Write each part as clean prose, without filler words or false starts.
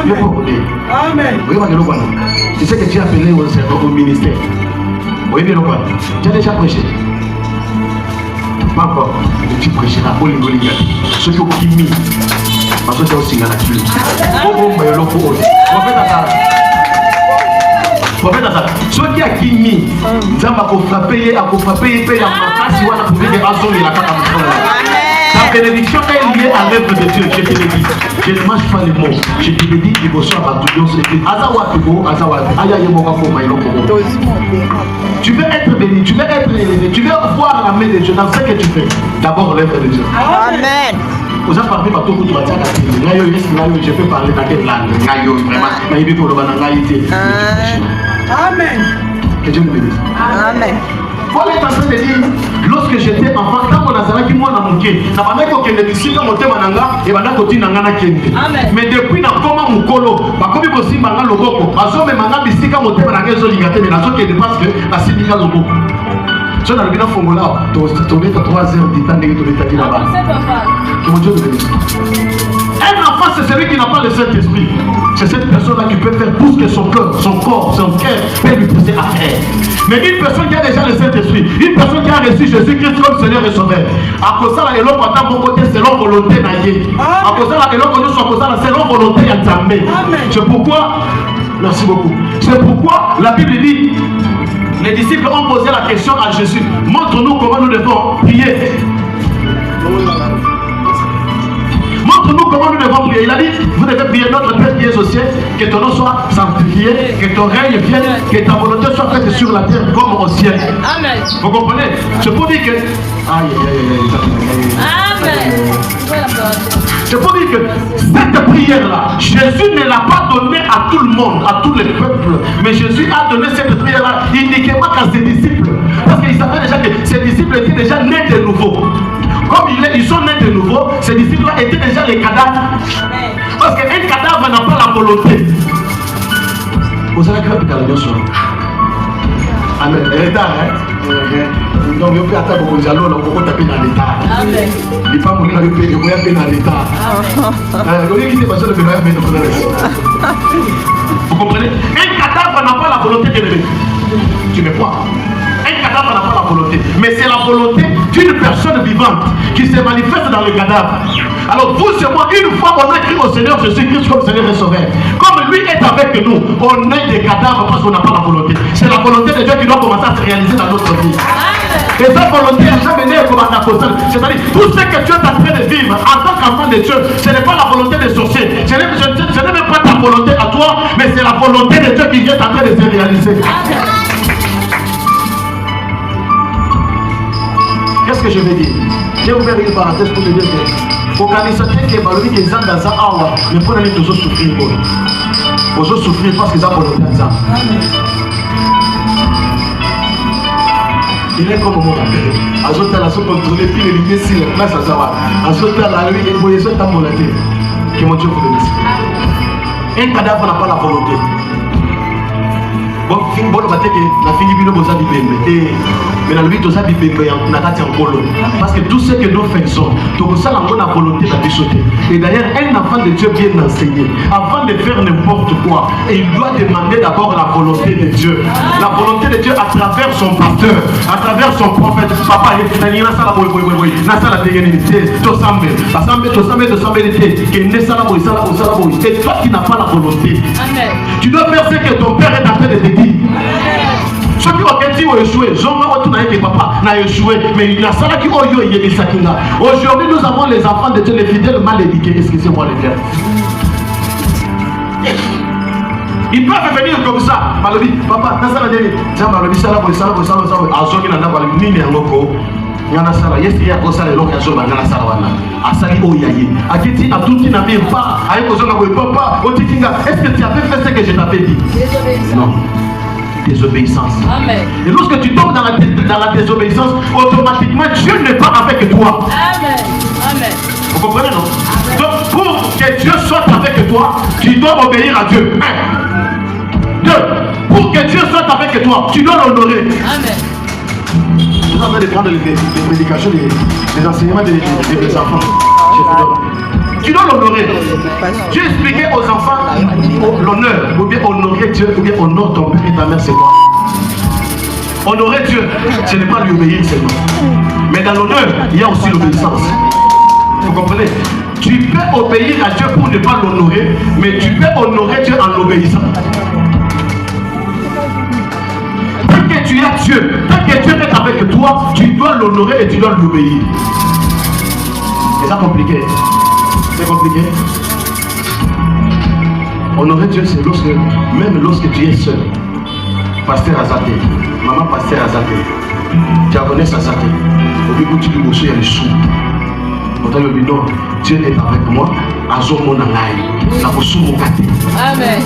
Amen. Tu sais que tu es appelé au ministère. Oui, bien, tu as déjà prêché. Pas encore. Tu prêcheras au Lingoli. Ceux qui ont mis. Parce que tu as aussi un actu. Prophète Azar, ceux qui a kimi, Zamba a frappé, paye la masse, si on a trouvé des raisons, il a pas ta bénédiction est liée à l'œuvre de Dieu, je te le dis. Je ne mange pas les mots. Je te le dis, il faut soit à tout le Tu veux être béni, tu veux être élevé, tu veux voir la main de Dieu dans ce que tu fais. D'abord l'œuvre de Dieu. Amen. Vous avez parlé de tout le monde. Je peux parler dans quelle langue. Amen. Que Dieu nous bénisse. Amen. Paul est en train de dire, lorsque j'étais enfant, quand on a zalaki moi na moké, na bana ko kende bisika motema nanga et bana ko tina ngana kende. Mais depuis na koma mukolo, ba komi ko simba nga loboko, bazo me manga bisika motema na ngezo lingate mais nazo kende parce que na sindika loboko. Je n'ai pas fongola, tu as 3 heures de temps de l'état de là-bas. Que mon Dieu nous bénisse. Un enfant, c'est celui qui n'a pas le Saint-Esprit. C'est cette personne-là qui peut faire tout ce que son cœur, son corps, son cœur peut lui pousser à faire. Mais une personne qui a déjà le Saint-Esprit, une personne qui a reçu Jésus-Christ comme Seigneur et Sauveur, à cause de ça, elle a mon côté selon volonté naïe. À cause de ça, elle a selon volonté Yatambé. C'est pourquoi, merci beaucoup. C'est pourquoi la Bible dit. Les disciples ont posé la question à Jésus. Montre-nous comment nous devons prier. Montre-nous comment nous devons prier. Il a dit, vous devez prier notre Père qui est au ciel, que ton nom soit sanctifié, que ton règne vienne, que ta volonté soit faite sur la terre comme au ciel. Amen. Vous comprenez? C'est pour dire que... Amen. C'est pour dire que cette prière-là, Jésus ne l'a pas donnée à tout le monde, à tous les peuples. Mais Jésus a donné cette prière-là uniquement à ses disciples. Parce qu'il savait déjà que ses disciples étaient déjà nés de nouveau. Comme ils sont nés de nouveau, ces disciples-là étaient déjà les cadavres. Parce qu'un cadavre n'a pas la volonté. Vous avez cru que la soir. Amen. L'état, hein? Donc, il faut attaquer au dialogue, on peut taper dans l'état. Amen. Il faut mourir avec le pays, dans l'état. Vous comprenez? Un cadavre n'a pas la volonté d'élever. Tu me crois? Un cadavre n'a pas la volonté, mais c'est la volonté d'une personne vivante qui se manifeste dans le cadavre. Alors vous et moi, une fois on a écrit au Seigneur Jésus-Christ comme Seigneur et Sauveur, comme lui est avec nous, on est des cadavres parce qu'on n'a pas la volonté. C'est la volonté de Dieu qui doit commencer à se réaliser dans notre vie. Et cette volonté n'a jamais né comme un apostle. C'est-à-dire, tout ce que tu es en train de vivre en tant qu'enfant de Dieu, ce n'est pas la volonté des sorciers. Ce n'est même pas ta volonté à toi, mais c'est la volonté de Dieu qui vient en train de se réaliser. Qu'est-ce que je veux dire? Je vais ouvrir une parenthèse pour te dire que organisation qui est valorée qui est dans un awa, mais pour aller toujours souffrir. Toujours souffrir parce qu'ils ont volonté de ça. Il est comme mon appel. Azote à la soupe contrôlée, puis les lignes sur la place à savoir. Azote à la rue et voyez ça dans mon appel. Que mon Dieu vous bénisse. Un cadavre n'a pas la volonté. Bon, la fille bino boza bibembe. Mais dans le but de ça bibembe na kati en polo. Parce que tout ce que nous faisons, tout ça on a volonté de sauter. Et d'ailleurs, un enfant de Dieu bien enseigné, avant de faire n'importe quoi, et il doit demander d'abord la volonté de Dieu. La volonté de Dieu à travers son pasteur, à travers son prophète. Papa, il y a ça la boy, na ça la dégainité, to sambe, et toi qui n'as pas la volonté. Amen. Tu dois faire ce que ton père est en train de te dire. Ceux qui ont échoué, papa n'a échoué, mais il y a ça qui ont échoué. Aujourd'hui, nous avons les enfants de Dieu, les fidèles mal éduqués. Excusez-moi les gars. Ils peuvent venir comme ça. Papa, est-ce que tu avais fait ce que je t'avais dit? Non. Désobéissance. Amen. Et lorsque tu tombes dans la désobéissance, automatiquement Dieu n'est pas avec toi. Amen. Amen. Vous comprenez, non? Amen. Donc pour que Dieu soit avec toi, tu dois obéir à Dieu. 1. 2. Pour que Dieu soit avec toi, tu dois l'honorer. Amen. Vous avez de prendre les prédications, les enseignements des enfants. Tu dois l'honorer. J'ai expliqué aux enfants l'honneur, ou bien honorer Dieu, ou bien honorer ton père et ta mère, c'est quoi? Honorer Dieu, ce n'est pas lui obéir seulement. Mais dans l'honneur, il y a aussi l'obéissance. Vous comprenez? Tu peux obéir à Dieu pour ne pas l'honorer, mais tu peux honorer Dieu en l'obéissant. Tant que tu as Dieu, tant que Dieu est avec toi, tu dois l'honorer et tu dois l'obéir. C'est ça compliqué. C'est compliqué. Honorer Dieu, c'est lorsque, même lorsque tu es seul. Pasteur Azate, maman pasteur Azate, diaconesse Azate, au début tu dis il y a les sous. Quand tu dis non, Dieu est avec moi, Azo Monangai, la posou Mokate. Amen.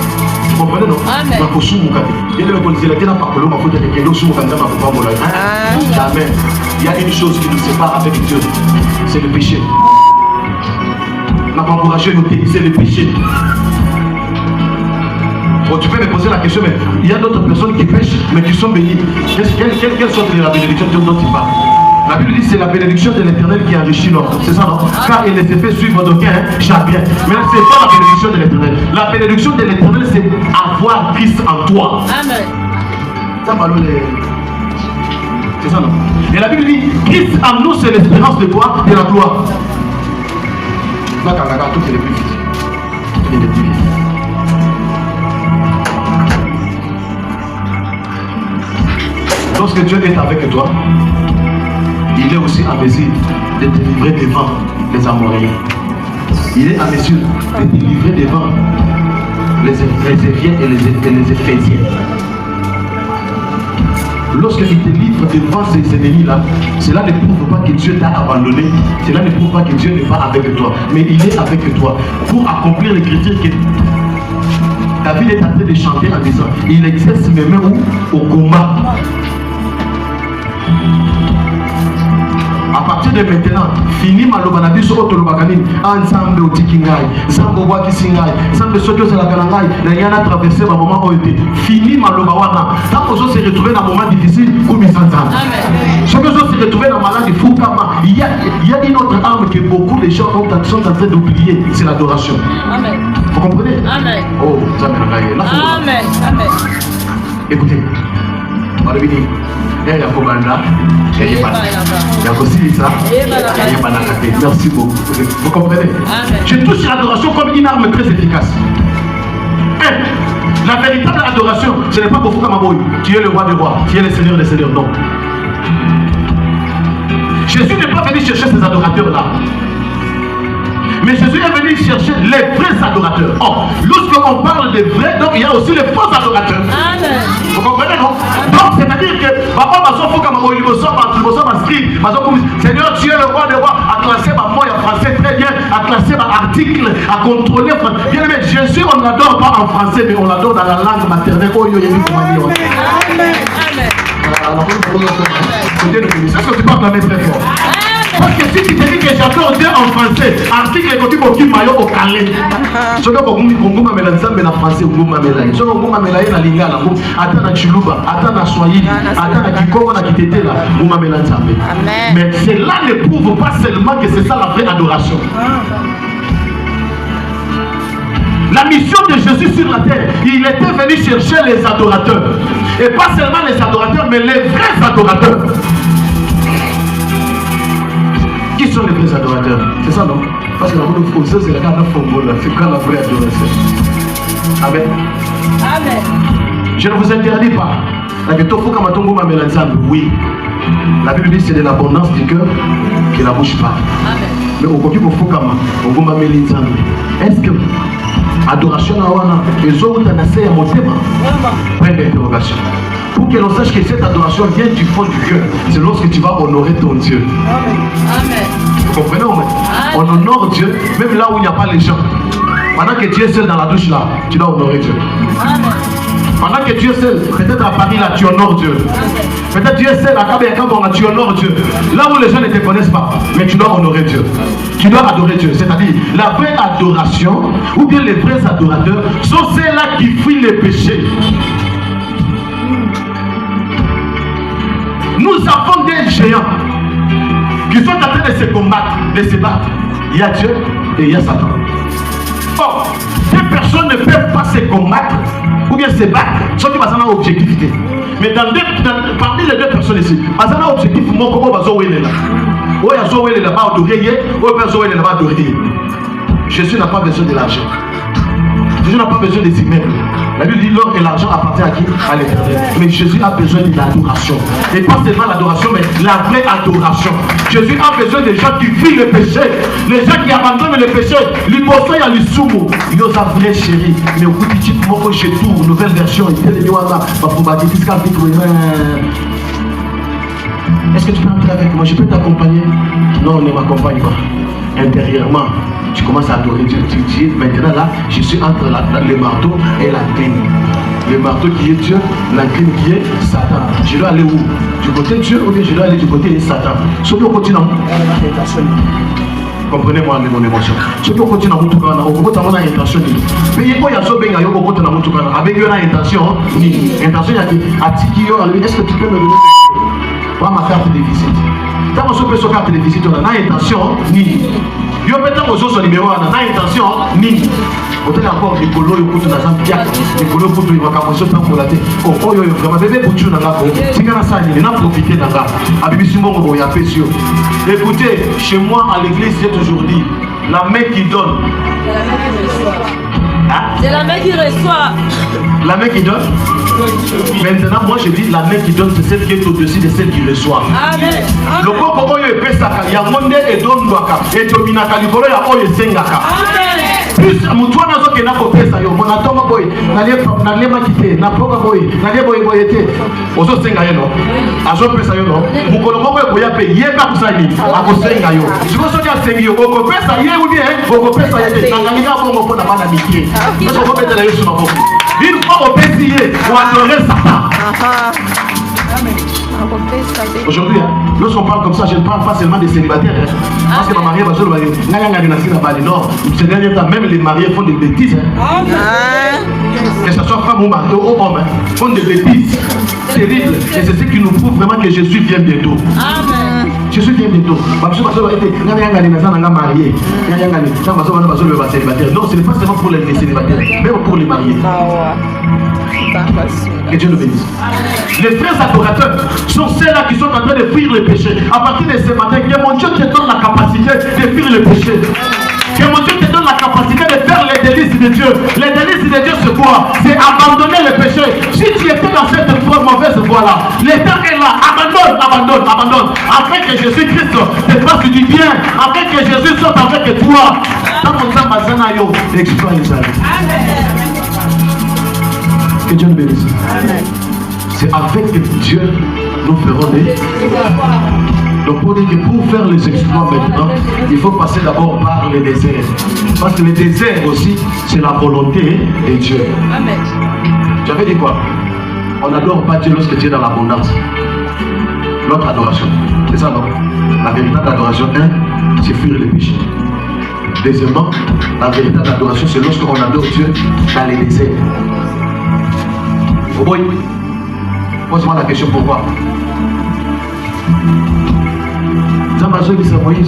Vous comprenez non? La posou Mokate. Il y a le policier qui n'a pas colombe, il faut que quelqu'un soit Mokate, ma papa Mola. Jamais. Il y a une chose qui nous sépare avec Dieu, c'est le péché. On n'a pas encouragé noter, c'est le péché. Bon, tu peux me poser la question, mais il y a d'autres personnes qui pêchent, mais qui sont bénies. Quelle sorte de la bénédiction dont il parle? La Bible dit que c'est la bénédiction de l'Éternel qui enrichit l'homme. C'est ça, non? Car il ne s'est fait suivre d'aucun chagrin. Mais ce n'est pas la bénédiction de l'Éternel. La bénédiction de l'Éternel, c'est avoir Christ en toi. Amen. Ça va c'est ça, non? Et la Bible dit, Christ en nous, c'est l'espérance de quoi? De la gloire. Là, quand regarde, tout est le plus vite. Tout est le plus vite. Lorsque Dieu est avec toi, il est aussi en mesure de te livrer devant les Amoréens. Il est en mesure de te livrer devant les Éphésiens et les Éphésiens. Lorsqu'il te livre devant ces ennemis-là, cela ne prouve pas que Dieu t'a abandonné, cela ne prouve pas que Dieu n'est pas avec toi, mais il est avec toi pour accomplir l'écriture que David est en train de chanter en disant, il exerce mes mains au combat. À partir de maintenant, fini malobana biso otolobakani ensemble otikingai zambo waki singai zambe soki ozala kanangai na yana traverser ba moment oyote fini maloba wana tant qu'on se retrouver dans un moment difficile comme Sanzana. Amen. Chaque jour se retrouver dans maladie fukama, il y a une autre arme que beaucoup de gens sont en train d'oublier, c'est l'adoration. Amen. Vous comprenez? Amen. Oh, Amen. Amen. Écoutez. Malobini il y a Komanda, il y a Kosilisa, il y a Banakate. Merci beaucoup. Vous comprenez? Je touche l'adoration comme une arme très efficace. La véritable adoration, ce n'est pas pour Fukamaboy, tu es le roi des rois, tu es le seigneur des seigneurs, non. Jésus n'est pas venu chercher ces adorateurs-là. Mais Jésus est venu chercher les vrais adorateurs. Oh, lorsqu'on parle des vrais, donc il y a aussi les faux adorateurs. Amen. Vous comprenez, non? Donc c'est-à-dire que papa m'a sauvé comme il me sauve, Seigneur, tu es le roi des rois, à classer ma moi en français très bien, à classer ma article, à contrôler. Bien aimé, Jésus, on ne l'adore pas en français, mais on l'adore dans la langue maternelle. Oh, Amen. Amen. C'est ce que tu peux acclamer très fort. Parce que si tu te dis que j'adore Dieu en français, article est pour qui maillot au calé. Je dois vous mettre ensemble en français ou vous mettre. Je dois vous mettre la lingala. Attends à Chiluba, attends à Swahili, attends à Kikoma, à Kitete là, vous mettre ensemble. Mais cela ne prouve pas seulement que c'est ça la vraie adoration. La mission de Jésus sur la terre, il était venu chercher les adorateurs. Et pas seulement les adorateurs, mais les vrais adorateurs. Qui sont les vrais adorateurs? C'est ça, non? Parce que la bonne fausse, c'est la carte de football, c'est quand la vraie adoration. Amen. Amen. Je ne vous interdis pas. Oui. La Bible dit que c'est de l'abondance du cœur que la bouche parle. Amen. Mais au côté pour Fukama, on va mettre les est-ce que adoration à Wana, les autres ont assez à mon thème? Point d'interrogation. Pour que l'on sache que cette adoration vient du fond du cœur, c'est lorsque tu vas honorer ton Dieu. Amen. Vous comprenez? On honore Dieu, même là où il n'y a pas les gens. Pendant que tu es seul dans la douche là, tu dois honorer Dieu. Amen. Pendant que tu es seul, peut-être à Paris là, tu honores Dieu. Peut-être tu es seul à Kabé-Kabon là, tu honores Dieu. Là où les gens ne te connaissent pas, mais tu dois honorer Dieu. Tu dois adorer Dieu. C'est-à-dire, la vraie adoration, ou bien les vrais adorateurs, sont ceux-là qui fuient les péchés. Nous avons des géants qui sont en train de se combattre, de se battre. Il y a Dieu, et il y a Satan. Or, deux personnes ne peuvent pas se combattre ou bien se battre sans qu'ils aient un objectivité. Mais parmi les deux personnes ici, ils ont un objectif. Moi, comment ils ont là? Jésus n'a pas besoin de l'argent. Jésus n'a pas besoin des immeubles. La Bible dit l'or et l'argent appartiennent à qui? À l'Éternel. Mais Jésus a besoin de l'adoration. Et pas seulement l'adoration, mais la vraie adoration. Jésus a besoin des gens qui fuient le péché. Les gens qui abandonnent le péché. Les bossons, il y a les soumous. Il y a des vrais chéris. Mais au bout du titre, moi, quand je tourne, nouvelle version, il y a des est-ce que tu peux entrer avec moi? Je peux t'accompagner? Non, on ne m'accompagne pas. Intérieurement, tu commences à adorer Dieu. Tu dis, maintenant là, je suis entre le marteau et la crème. Le marteau qui est Dieu, la crème qui est Satan. Je dois aller où? Du côté de Dieu ou bien je dois aller du côté de Satan? Celui au continent. Comprenez-moi mon émotion. Celui au continent, on a une intention. Mais il y a des choses qui ont avec une intention. Intention, il y a des attiqués. Est-ce que tu peux me donner pas ma carte de visite? Tant que je peux sur carte de visite, on a une intention ni. Yo peut-être que son numéro on a une intention ni. Peut-être encore les colos, les couteaux dans un piac, les colos couteaux ils vont commencer à pour la tête. Oh oh yo vraiment bébé pour tu n'as pas. Si quand ça il n'a profité dans ça. Abibi Simon on y a fait sûr. Écoutez, chez moi à l'église j'ai toujours dit la main qui donne. C'est la main qui reçoit. La main qui donne. Maintenant, moi je dis la main qui donne, c'est celle qui est au-dessus de celle qui reçoit. Amen. Le corps est pesaka, il y a monde et donne waka, et dominaka likolo ya oye sengaka. Plus mutu wana zo kena ko pesa yo, mona tonga boy, na lema kite, na poka boy, na le boy boyete. Ozo senga yo no. Azo pesa yo no. Mukolo moko ko ya pe yeba kusani, ako senga yo. Siko so ya sengi yo, ko pesa ye ou bien, ko pesa ye, na nganga bongo pona bana mikie. Eso ko betela yo suma boko. Une fois au pésier, on adorait Satan. Aujourd'hui, lorsqu'on parle comme ça, je ne parle pas seulement des célibataires. Parce que ma mariée va se le dire, non, ces derniers temps, même les mariés font des bêtises. Que ce soit femme ou homme, font des bêtises terribles. Et c'est ce qui nous prouve vraiment que Jésus vient bientôt. Amen. Jésus vient bientôt. Non, ce n'est pas seulement pour les célibataires, même pour les mariés. Que Dieu nous bénisse. Les frères adorateurs sont ceux-là qui sont en train de fuir le péché. À partir de ce matin, que mon Dieu te donne la capacité de fuir le péché. Que mon Dieu te donne la capacité de faire les délices de Dieu. Les délices de Dieu, c'est quoi? C'est abandonner le péché. Si tu étais dans cette mauvaise voie-là, l'État est là. Abandonne. Afin que Jésus-Christ te fasse du bien. Afin que Jésus sorte avec toi. Dans mon temps, exploit les amis. Que Dieu nous bénisse. C'est avec Dieu nous ferons des. Donc pour dire que pour faire les exploits maintenant, il faut passer d'abord par le désert. Parce que le désert aussi, c'est la volonté de Dieu. Amen. J'avais dit quoi? On n'adore pas Dieu lorsque Dieu est dans l'abondance. Notre adoration. C'est ça, non? La véritable adoration, c'est fuir le péché. Deuxièmement, la véritable adoration, c'est lorsqu'on adore Dieu dans les déserts. Oh boy, pose-moi la question pourquoi.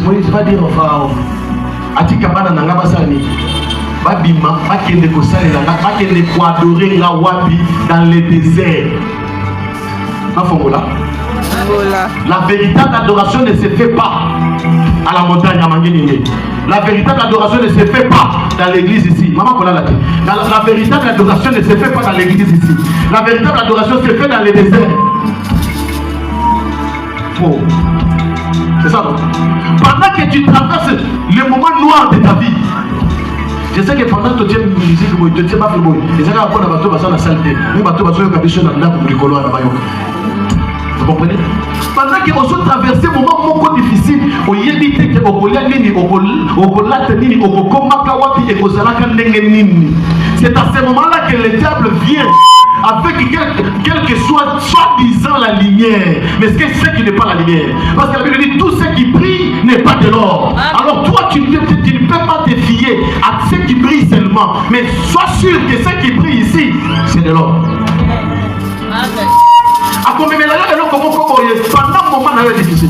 Moïse va dire au pharaon, Atikabana Nangamasani, Babima, Bakende Kosale, Bakende Kwadore Ngawapi dans les déserts. La véritable adoration ne se fait pas à la montagne à Manguéniné. La véritable adoration ne se fait pas dans l'église ici. Maman, la véritable adoration ne se fait pas dans l'église ici. La véritable adoration se fait dans les déserts. Oh. C'est ça, non? Pendant que tu traverses le moment noir de ta vie, je sais que pendant que tu es musique, tu es pas fait beau. Et c'est là qu'on a battu la saleté. Mais battu la capuchon dans le colo à la maillot. Vous comprenez? Pendant que vous traversez un moment beaucoup difficile, vous évitez que vous c'est à ce moment-là que le diable vient avec quel que soit soi-disant la lumière. Mais ce qui n'est pas la lumière. Parce que la Bible dit tout ce qui brille n'est pas de l'or. Alors toi, tu ne peux pas te fier à ce qui brille seulement. Mais sois sûr que ce qui brille ici, c'est de l'or. Amen. Pendant un moment difficile.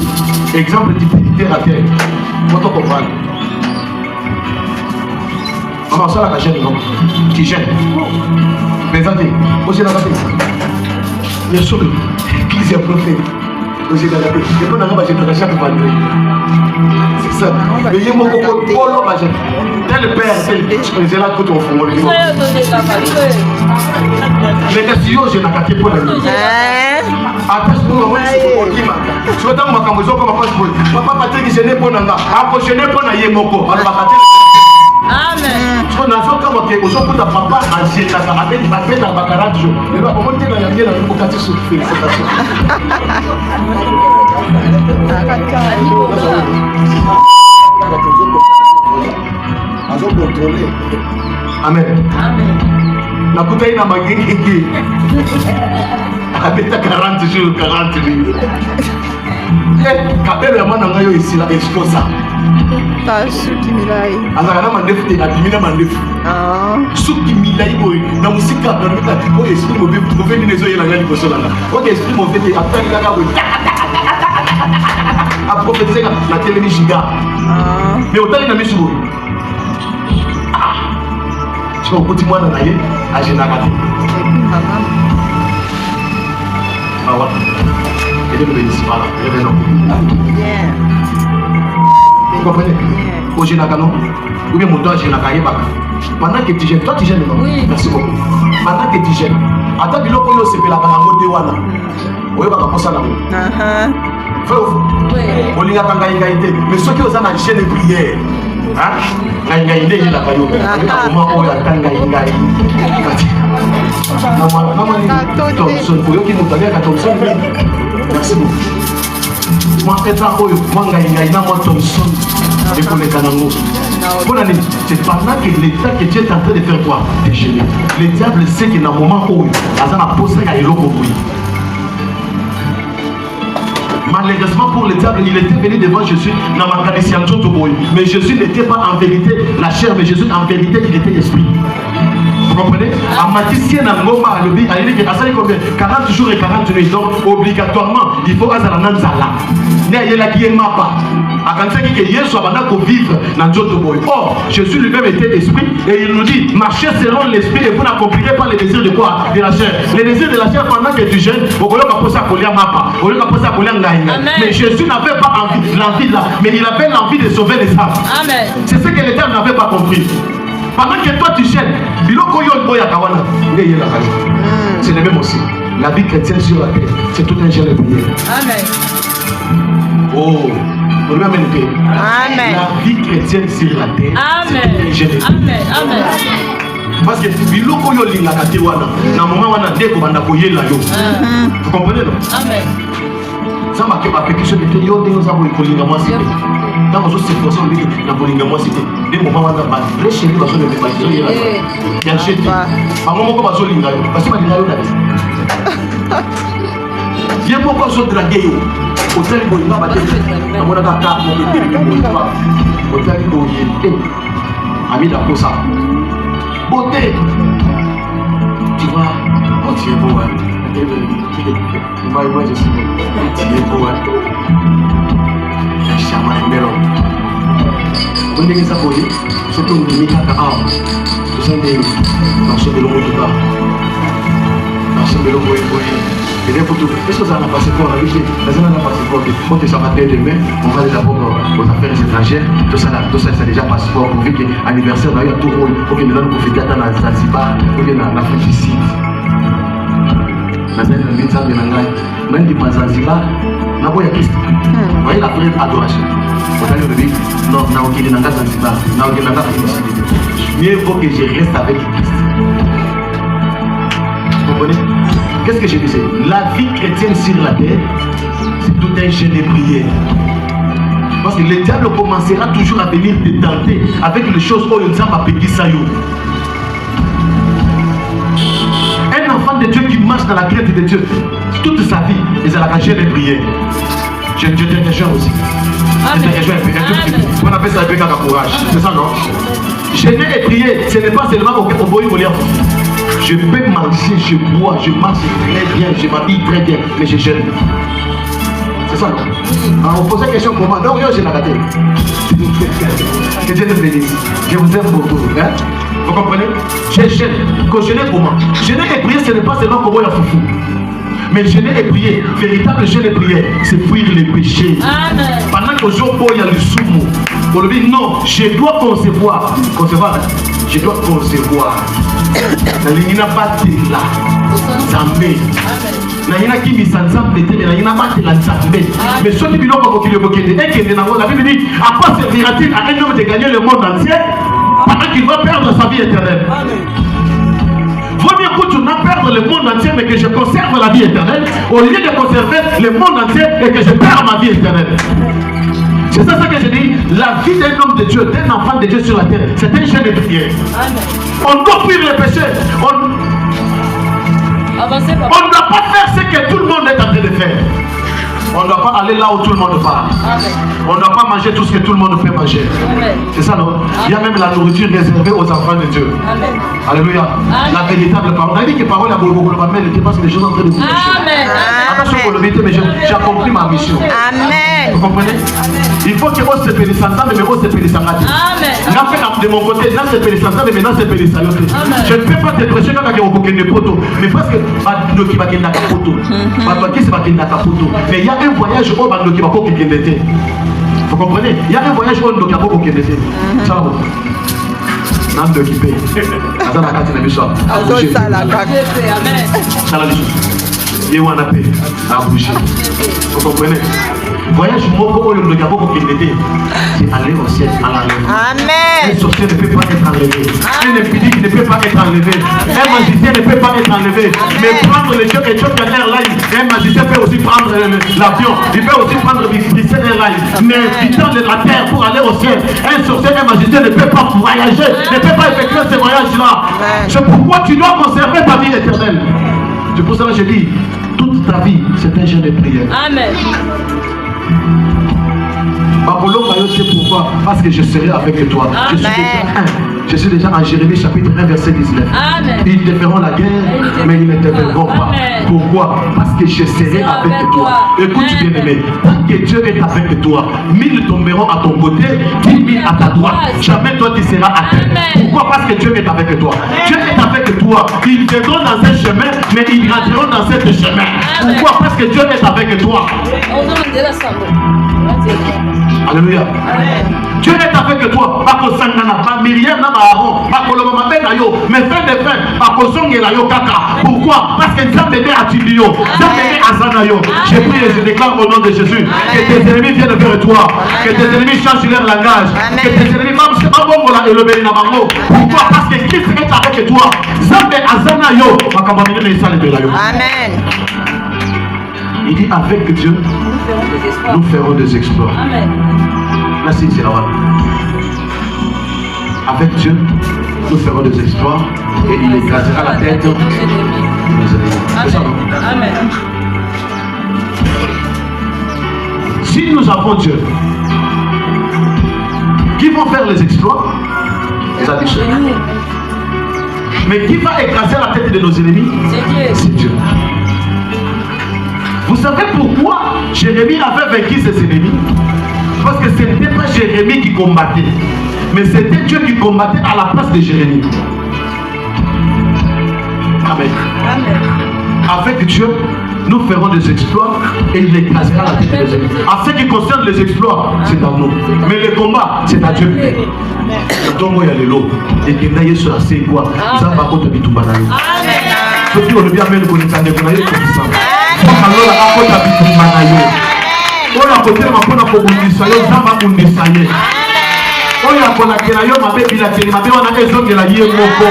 Exemple typique terre à terre. Quand on comprend. Maman, ça la gêne, non? Tu gênes. Mais attendez, vous êtes là. Bien sûr, l'église est prophète. Vous êtes là. Et puis, on a un chaque vendredi. C'est ça. Mais il y a mon coco, tel père, c'est là que tu as fait. Mais que si je n'ai pas été pour la vie. Attends, je vais vous dire. Je vais vous dire que papa Patrick, je n'ai pas de nom. Après, je n'ai pas de Yemoko. Amen. Je n'ai pas de nom. Je n'ai pas de papa. Je n'ai pas de jours. Je n'ai pas de Amen. Nakuta ina magenge. Abeta 40 jours, 40 nuits. Kabelo ya mwana ngayo isila exposa. Suki milai. Azakana mandefu te adimina mandefu. Suki milai boy na musika na mita ko esprit mo be nezo yela ngani ko solanga. O esprit mo fete après la ka boy. A prophétiser la télévision giga. Mais autant na misu boy. Je vais vous mwana na ye a générateur. Ah ouais. Et de bénisse pas là. Et non. Vous comprenez? Au générateur, ou bien mon doigt générateur. Pendant que tu gênes, toi tu gênes, non? Oui. Merci beaucoup. Pendant que tu gênes, attends, il faut que tu la calango de wana. Oui, va comme ça là. Oui. On y a quand mais ceux qui ont la chaîne de prière. Hein? Il la caillou. Comment on a tanga ingai. Thompson, pour eux qui nous donnent à Thompson. Merci beaucoup. Moi, Thompson. Et pour les Kanango. C'est pendant que l'État que Dieu est en train de faire quoi? Déchaîner. Le diable sait qu'il y a un moment où il a posé à l'eau. Malheureusement pour le diable, il était venu devant Jésus dans ma mais Jésus n'était pas en vérité la chair, mais Jésus en vérité il était l'esprit. Vous comprenez? En Matthieu, il a dit que combien 40 jours et 40 nuits. Donc obligatoirement, il faut aller dans Nanzala. Il y a qui est mapa. Or, Jésus lui-même était esprit et il nous dit marchez selon l'esprit et vous n'accomplirez pas les désirs de quoi? De la chair. Les désirs de la chair pendant que tu gênes, mais Jésus n'avait pas l'envie là, mais il avait l'envie de sauver les âmes. C'est ce que l'Éternel n'avait pas compris. Pendant que toi tu gênes, c'est le même aussi. La vie chrétienne sur la terre, c'est tout un gel de prière. Amen. Oh. Amen. La vie chrétienne sur la terre. Amen. Amen. Amen. Parce que biloko yo linga kati wana na moment wana ndeko banda koyela yo. Vous comprenez non? Amen. Ça m'a fait ma pétition de yo de ça pour linga moi c'est. Dans vos situations na pour linga moi c'est. Des moments wana ba très chéri ba so de ba so yela. Ya chete. Ba moment ko ba so linga yo. Parce que ba linga yo na. Viens pourquoi so draguer yo. Hôtel Boïma va dire, à mon attaque, mon hôtel Boïma, hôtel Boïma, ami d'appeler ça. Beauté, tu vois, oh tu es beau, hein. Moi je suis beau, tu es beau, hein. Chaman et Mélon. Vous n'avez pas posé, surtout une demi à Kaham. Tout ça, dans ce vélo, dans ce vélo, et bien pour tout, est-ce que ça n'a pas passeport? Ça n'a pas passeport. Quand tu s'en vas demain, on va d'abord aux affaires étrangères. Tout ça, c'est déjà passeport. Pour que l'anniversaire, il y a tout le monde. Pour que nous profiter dans la Zanzibar, pour que dans l'Afrique du Sud. Même si pas Zanzibar, on a beau y aller. Vous voyez la vraie adoration. Vous allez me dire, non, on n'a pas Zanzibar, on n'a pas Afrique du Sud. Mieux vaut que je reste avec Christ. Vous comprenez? Qu'est-ce que je disais? La vie chrétienne sur la terre, c'est tout un jeu de prière. Parce que le diable commencera toujours à venir te tenter avec les choses où il a pété ça. Un enfant de Dieu qui marche dans la crainte de Dieu, toute sa vie, il a la jeu de prière. Je te rejoins aussi. Je te rejoins. On appelle ça un courage. C'est ça, non? Jeûner et prier, ce n'est pas seulement pour qu'on voit une. Je peux manger, je bois, je marche très bien, je m'habille très bien, mais je gêne. C'est ça, non? Alors, on pose la question comment? Non, rien, j'ai la raté. Que Dieu te bénisse. Je vous aime beaucoup. Hein? Vous comprenez? Je gêne. Quand je n'ai comment? Gêner et prier, ce n'est pas seulement comme il y a foufou. Mais gêner et prier, véritable gêne et prière, c'est fuir les péchés. Amen. Pendant que il y a le soumo, on lui dit non, je dois concevoir. Concevoir, je dois concevoir. Il n'y a pas de là. Zambé. Il y a qui mis ça Zambé, mais il n'y a pas de la Zambé. Mais ceux qui ne l'ont pas compris, la Bible dit à quoi servira-t-il à un homme de gagner le monde entier pendant qu'il va perdre sa vie éternelle? Vaut mieux que tu n'as perdre le monde entier, mais que je conserve la vie éternelle, au lieu de conserver le monde entier et que je perds ma vie éternelle. C'est ça que je dis. La vie d'un homme de Dieu, d'un enfant de Dieu sur la terre, c'est un jeûne de prière. On doit fuir les péchés. On ne doit pas faire ce que tout le monde est en train de faire. On ne doit pas aller là où tout le monde va. On ne doit pas manger tout ce que tout le monde peut manger. C'est ça, non? Il y a même la nourriture réservée aux enfants de Dieu. Amen. Alléluia. La véritable parole. On a dit que parole à Boulboulou, mais elle n'était pas sur les choses en train de vous. Amen. Attention pour le vite, mais j'ai accompli ma mission. Amen. Vous comprenez? Il faut que vous se pénissez ensemble, mais vous se pénissez ensemble. Amen. De mon côté, là c'est pénissé ensemble, mais là c'est pénissé ensemble. Je ne peux pas te prêcher quand il y a un poteau. Mais parce que qui va gagner la poteau. Qui va gagner la poteau. Mais il y a un voyage où Bandoki va pas qu'il était. Vous comprenez? Il y a un voyage où Bandoki va pas qu'il était. Ça va. N'en de qui paye. Attends la carte de Bishop. Ça la carte. Ça la chose. Il y a un appel à bouger. Vous comprenez? Voyage moko le gabo ko kinete, c'est aller au ciel à l'enlèvement. Amen. Un sorcier ne peut pas être enlevé. Un impudicien ne peut pas être enlevé. Un magicien ne peut pas être enlevé. Mais prendre le job et Ethiopian Airlines, un magicien peut aussi prendre l'avion. Il peut aussi prendre British Airlines. Mais quittant la terre pour aller au ciel, un sorcier, un magicien ne peut pas voyager, ne peut pas effectuer ce voyage-là. C'est pourquoi tu dois conserver ta vie éternelle. C'est pour cela que je dis, toute ta vie, c'est un jeûne de prière. Amen. C'est pourquoi? Parce que je serai avec toi. Je suis déjà en Jérémie chapitre 1 verset 19. Amen. Ils te feront la guerre, mais ils ne te verront pas. Pourquoi? Parce que je serai avec toi. Écoute bien aimé, tant que Dieu est avec toi, 1000 tomberont à ton côté, 10 000 à ta droite. Jamais toi tu seras à terre. Pourquoi? Parce que Dieu est avec toi. Dieu est avec toi. Ils viendront dans un chemin, mais ils rentreront dans ce chemin. Pourquoi? Parce que Dieu est avec toi. Alléluia. Dieu est avec toi. Mais fin de fin, pourquoi? Parce que Dieu m'aide à Tibio. Dieu m'aide à Zanayo. Je prie et je déclare au nom de Jésus que tes ennemis viennent vers toi. Que tes ennemis changent leur langage. Que tes ennemis pourquoi? Parce que Christ est avec toi. Amen. Il dit avec Dieu, nous ferons des exploits. Amen. Là, c'est là-bas. Avec Dieu, nous ferons des exploits et il écrasera la tête de nos ennemis. C'est ça, non? Amen. Si nous avons Dieu, qui vont faire les exploits? Les addictions. Mais qui va écraser la tête de nos ennemis? C'est Dieu. Vous savez pourquoi Jérémie avait vaincu ses ennemis? Parce que ce n'était pas Jérémie qui combattait, mais c'était Dieu qui combattait à la place de Jérémie. Amen. Amen. Avec Dieu, nous ferons des exploits et il écrasera la tête des ennemis. En ce qui concerne les exploits, c'est à nous. Mais le combat, c'est à Dieu. Donc, il y a les lots. Et qu'il y ait sur la c'est quoi? Ça va contre tout banané. Ceux qui ont bien mené pour les années, vous n'avez pas dit ça. Alors, à côté de tout banané. On a côté de ma bonne communauté, ça va kundisa ye. On a côté de yo ma bébé la télé, ma bébé on a besoin de la yé moko.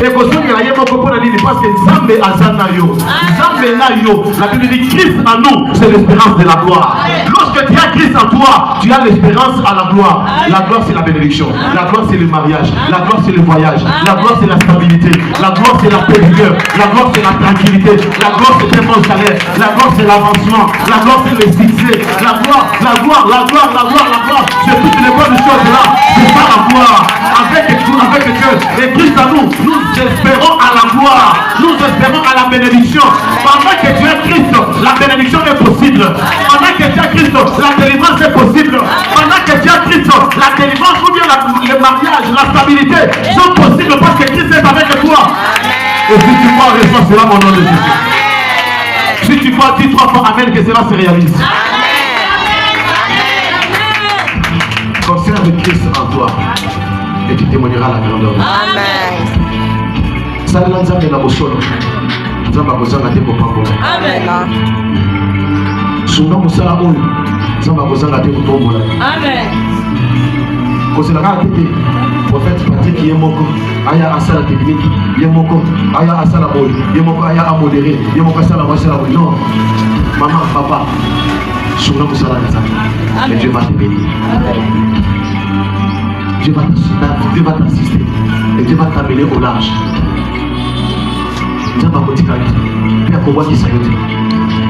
Et pour ceux qui la yé moko pour la dire parce que Zambé azana yo, Zambé na yo. La Bible dit Christ en nous, c'est l'espérance de la gloire. Lorsque tu as Christ en toi, tu as l'espérance à la gloire. La gloire c'est la bénédiction, la gloire c'est le mariage, la gloire c'est le voyage, la gloire c'est la stabilité, la gloire c'est la paix du cœur, la gloire c'est la tranquillité, la gloire c'est un bon salaire, la gloire c'est l'avancement, la gloire c'est le succès, la gloire, c'est toutes les bonnes choses là, c'est pas la gloire. Avec Dieu, et Christ en nous espérons à la gloire, nous espérons à la bénédiction. Pendant que tu es Christ, la bénédiction est possible. Pendant que tu es Christ, la délivrance est possible. Pendant que tu es Christ, Alors, la délivrance ou bien le mariage, la stabilité sont possibles parce que Christ est avec toi. Et si tu crois, reçois cela mon nom de Jésus. Si tu crois, dis 3 fois Amen, que cela se réalise. Conserve Christ en toi et tu témoigneras la grandeur. Amen. Salela nzambe na bosolo. Nzambe akozanga te kopambola. Amen. Sunga mosala oyo. Nzambe akozanga te kotombola. Amen. Kozelaka te prophète Patrick Yemoko aya asala technique Yemoko aya asala boy Yemoko aya a modéré Yemoko asala boy. Non, maman, papa, sunga mosala nzambe. Et Dieu va te bénir. Dieu va t'assister et Dieu va t'amener au large.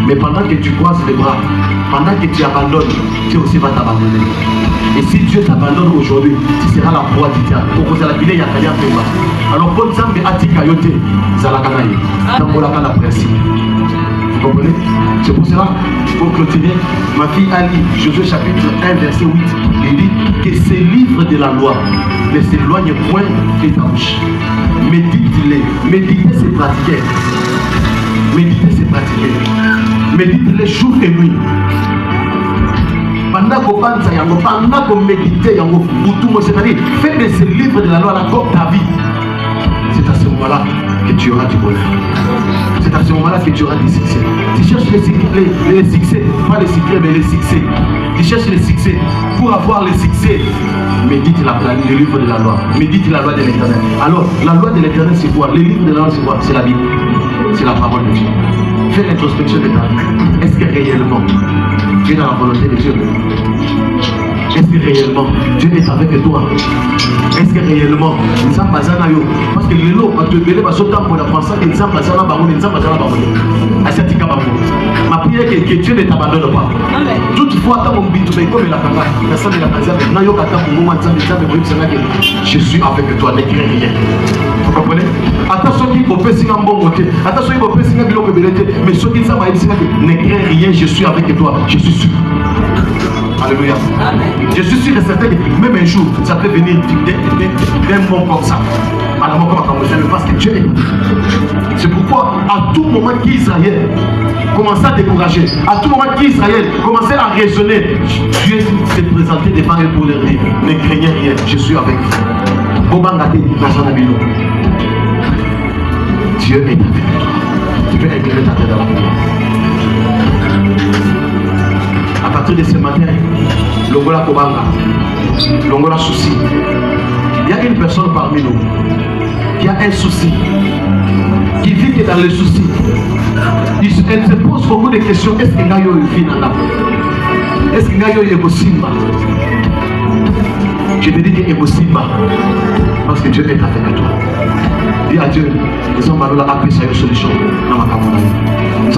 Mais pendant que tu croises les bras, pendant que tu abandonnes, Dieu aussi va t'abandonner. Et si Dieu t'abandonne aujourd'hui, tu seras la proie du diable. Alors, bon Zambé Atika Yote, Zalakanaï, Tambolaka la principe. Vous comprenez? C'est pour cela, pour clôturer, ma fille Ali, Josué chapitre 1, verset 8, il dit que ces livres de la loi ne s'éloignent point de ta bouche. Médite-les. Méditer, c'est pratiquer. Méditer, c'est pratiquer. Médite-les jour et nuit. Pendant qu'on pense à Yango, pendant qu'on médite Yango, c'est-à-dire, fais de ces livres de la loi la comme ta vie. C'est à ce moment-là que tu auras du bonheur. C'est à ce moment-là que tu auras des succès. Tu cherches les succès, pas les secrets, mais les succès. Tu cherches les succès. Pour avoir les succès, médite le livre de la loi. Médite la loi de l'Éternel. Alors, la loi de l'Éternel, c'est quoi? Le livre de la loi, c'est quoi? C'est la Bible. C'est la parole de Dieu. Fais l'introspection de ta vie. Est-ce que réellement, tu es dans la volonté de Dieu? Est-ce que réellement, Dieu est avec toi? Est-ce que réellement, nous sommes basés dans yo? Parce que les lots, quand tu es basé dans la pensée, nous sommes basés dans la parole, nous sommes basés dans la parole. Asiatique à ma prière est que Dieu ne t'abandonne pas. Toutefois, quand on dit tout comme la campagne, la salle de la canzia, maintenant, yo kata pour moi, je suis avec toi, n'écris rien. Vous comprenez? Attention qui peut faire un bon côté, attention qui peut faire un biloko belete, mais ceux qui savent n'écris rien, je suis avec toi, je suis sûr. Alléluia. Amen. Je suis sûr et certain que même un jour, ça peut venir d'un bon comme ça. Parce que Dieu est. C'est pourquoi, à tout moment qu'Israël commençait à décourager, à tout moment qu'Israël commençait à raisonner, Dieu s'est présenté devant eux pour leur dire, ne craignez rien, je suis avec vous. Dieu est avec toi. Tu peux incliner ta tête dans la prière. À partir de ce matin, Longola Kobanga, Longola souci. Il y a une personne parmi nous qui a un souci, qui vit que dans le souci. Elle se pose beaucoup de questions. Est-ce qu'il y a eu une vie dans la vie? Est-ce qu'il y a eu une possible? Je te dis qu'il est possible parce que Dieu est avec toi. Dis à Dieu, nous sommes à la paix, c'est une solution dans ma campagne.